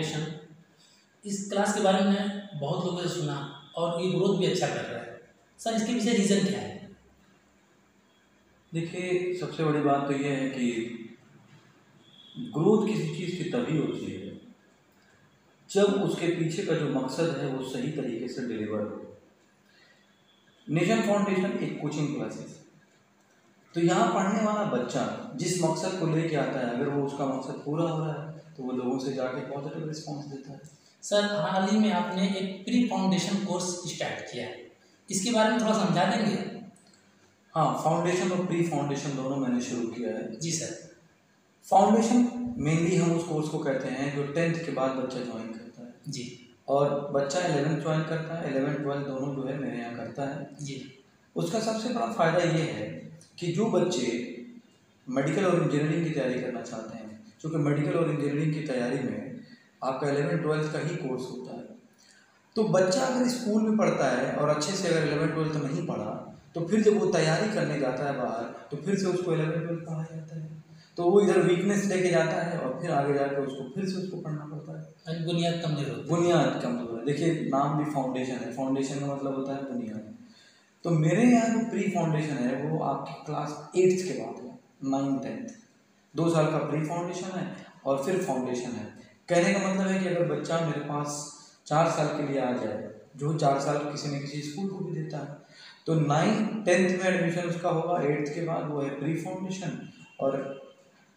Foundation, इस class के बारे में बहुत लोगों से सुना और ये ग्रोथ भी अच्छा कर रहा है। सर इसके पीछे रीज़न क्या है? देखिए, सबसे बड़ी बात तो ये है कि ग्रोथ किसी चीज़ की तभी होती है जब उसके पीछे का जो मकसद है वो सही तरीके से डिलीवर हो। नेशन फाउंडेशन एक कोचिंग क्लासेस, तो यहाँ पढ़ने वाला बच्चा जिस मकसद को लेके आता है, अगर वो उसका मकसद पूरा हो रहा है तो वो लोगों से जाके पॉजिटिव रिस्पॉन्स देता है। सर हाल ही में आपने एक प्री फाउंडेशन कोर्स स्टार्ट किया है, इसके बारे में थोड़ा समझा देंगे? हाँ, फाउंडेशन और प्री फाउंडेशन दोनों मैंने शुरू किया है। जी सर। फाउंडेशन मेनली हम उस कोर्स को कहते हैं जो 10th के बाद बच्चा ज्वाइन करता है जी। और बच्चा 11th ज्वाइन करता है, 11th-12 दोनों जो है मेरे यहाँ करता है जी। उसका सबसे बड़ा फ़ायदा ये है कि जो बच्चे मेडिकल और इंजीनियरिंग की तैयारी करना चाहते हैं, क्योंकि मेडिकल और इंजीनियरिंग की तैयारी में आपका 11th-12 का ही कोर्स होता है, तो बच्चा अगर स्कूल में पढ़ता है और अच्छे से अगर 11th-12 नहीं पढ़ा तो फिर जब वो तैयारी करने जाता है बाहर तो फिर से उसको 11th-12 पढ़ाया जाता है, तो वो इधर वीकनेस लेके जाता है और फिर आगे जाकर उसको फिर से उसको पढ़ना पड़ता है। बुनियाद कमजोर होती है। बुनियाद कमजोर है। देखिए, नाम भी फाउंडेशन है, फाउंडेशन का मतलब होता है बुनियाद। तो मेरे यहाँ जो प्री फाउंडेशन है वो आपकी क्लास 8th के बाद है, 9th-10th 2 साल का प्री फाउंडेशन है और फिर फाउंडेशन है। कहने का मतलब है कि अगर बच्चा मेरे पास 4 साल के लिए आ जाए, जो 4 साल किसी न किसी स्कूल को भी देता है, तो 9th-10th में एडमिशन उसका होगा, 8th के बाद वो है प्री फाउंडेशन और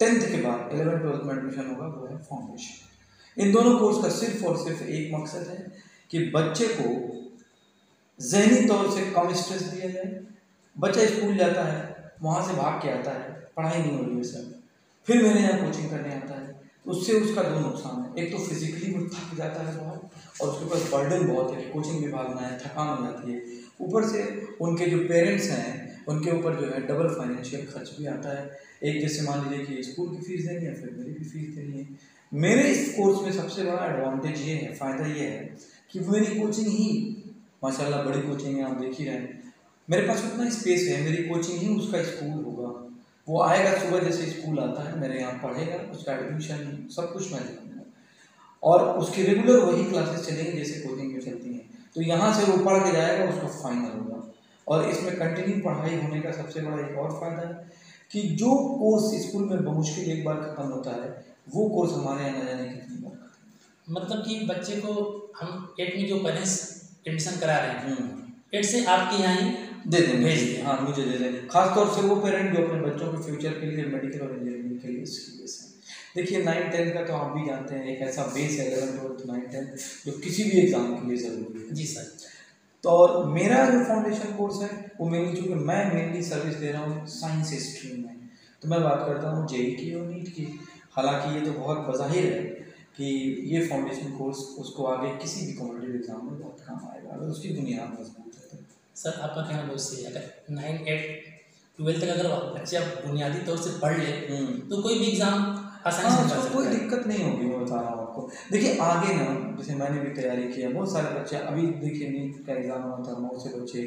10th के बाद 11th-12th में एडमिशन होगा वो है फाउंडेशन। इन दोनों कोर्स का सिर्फ और सिर्फ एक मकसद है कि बच्चे को ज़हनी तौर से कम स्ट्रेस दिया जाए। बच्चा स्कूल जाता है, वहाँ से भाग के आता है, पढ़ाई नहीं हो रही है सर, फिर मेरे यहाँ कोचिंग करने आता है, तो उससे उसका 2 नुकसान है। एक तो फिजिकली वो थक जाता है बहुत और उसके पास बर्डन बहुत है कि कोचिंग भी भागना है, थकान हो जाती है। ऊपर से उनके जो पेरेंट्स हैं उनके ऊपर जो है डबल फाइनेंशियल खर्च भी आता है। एक जैसे मान लीजिए कि स्कूल की फ़ीस देनी है, फिर मेरी भी फीस देनी है। मेरे इस कोर्स में सबसे बड़ा एडवांटेज ये है, फ़ायदा ये है कि मेरी कोचिंग ही माशाल्लाह बड़ी कोचिंग है, आप देख ही रहे हैं। मेरे पास उतना स्पेस है, मेरी कोचिंग ही उसका स्कूल होगा। वो आएगा सुबह जैसे स्कूल आता है मेरे यहाँ पढ़ेगा, उसका एडमिशन सब कुछ मैं देखूँगा और उसकी रेगुलर वही क्लासेस चलेंगी जैसे कोचिंग में चलती हैं। तो यहाँ से वो पढ़ के जाएगा, उसका फाइनल होगा। और इसमें कंटिन्यू पढ़ाई होने का सबसे बड़ा एक और फ़ायदा है कि जो कोर्स स्कूल में बमुश्किल एक बार ख़त्म होता है वो कोर्स हमारे यहाँ न जाने कितनी बार खत्म। मतलब कि बच्चे को हम 8 में जो पेरेंट्स एडमिशन करा रहे हैं 8 से आपके यहाँ ही दे दें, भेज दें। हाँ, मुझे दे दें। खासतौर से वो पेरेंट जो अपने बच्चों के फ्यूचर के लिए मेडिकल और इंजीनियरिंग के लिए सीरियस हैं। देखिए, 9th-10th का तो आप भी जानते हैं, एक ऐसा बेस है 11th-12th 9th-10th जो किसी भी एग्ज़ाम के लिए ज़रूरी है। जी सर। तो और मेरा जो फाउंडेशन कोर्स है वो मेनली, चूँकि मैं मेनली सर्विस दे रहा हूँ साइंस स्ट्रीम में, तो मैं बात करता हूँ जेईई की और नीट की। हालांकि ये तो बहुत बज़ाहिर है कि ये फाउंडेशन कोर्स उसको आगे किसी भी कॉम्पिटिटिव एग्जाम में बहुत काम आएगा अगर उसकी बुनियाद मजबूत है तो। सर आपका कहना बहुत सही है। अगर 9, 8, 12 तक अगर बच्चा बुनियादी तौर से पढ़ ले तो कोई भी एग्ज़ाम आसानी से कर सकता है, कोई दिक्कत नहीं होगी। मैं बता रहा हूँ आपको। देखिए, आगे ना, जैसे मैंने भी तैयारी किया, बहुत सारे बच्चे अभी देखिए नीट का एग्ज़ाम हुआ था, बहुत से बच्चे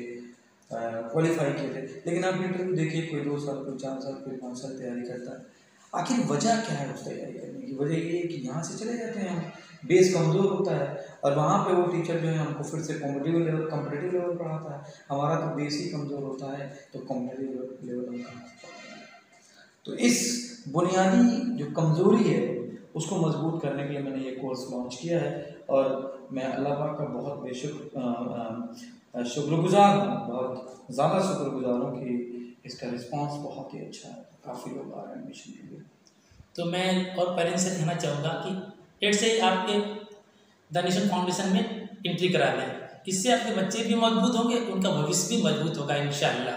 क्वालिफाई किए थे, लेकिन आप इंटरव्यू देखिए, कोई 2 साल, कोई 4 साल, कोई 5 साल तैयारी करता है। आखिर वजह क्या है उस तैयारी करने की? वजह ये है कि यहाँ से चले जाते हैं हम, बेस कमज़ोर होता है और वहाँ पे वो टीचर जो है हमको फिर से कॉम्पिटिटिव लेवल पढ़ाता है। हमारा तो बेस ही कमज़ोर होता है तो कॉम्पिटिटिव लेवल हम कहाँ से पढ़ाएंगे? तो इस बुनियादी जो कमज़ोरी है उसको मजबूत करने के लिए मैंने ये कोर्स लॉन्च किया है और मैं अल्लाह पाक का बहुत शुक्रगुज़ार हूँ, बहुत ज़्यादा शुक्रगुज़ार हूँ कि इसका रिस्पांस बहुत ही अच्छा है, काफ़ी लोग आ रहे हैं एडमिशन के लिए। तो मैं और पेरेंट्स से कहना चाहूँगा कि 8 से ही आपके द नेशन फाउंडेशन में एंट्री करा दें, इससे आपके बच्चे भी मजबूत होंगे, उनका भविष्य भी मजबूत होगा इंशाअल्लाह।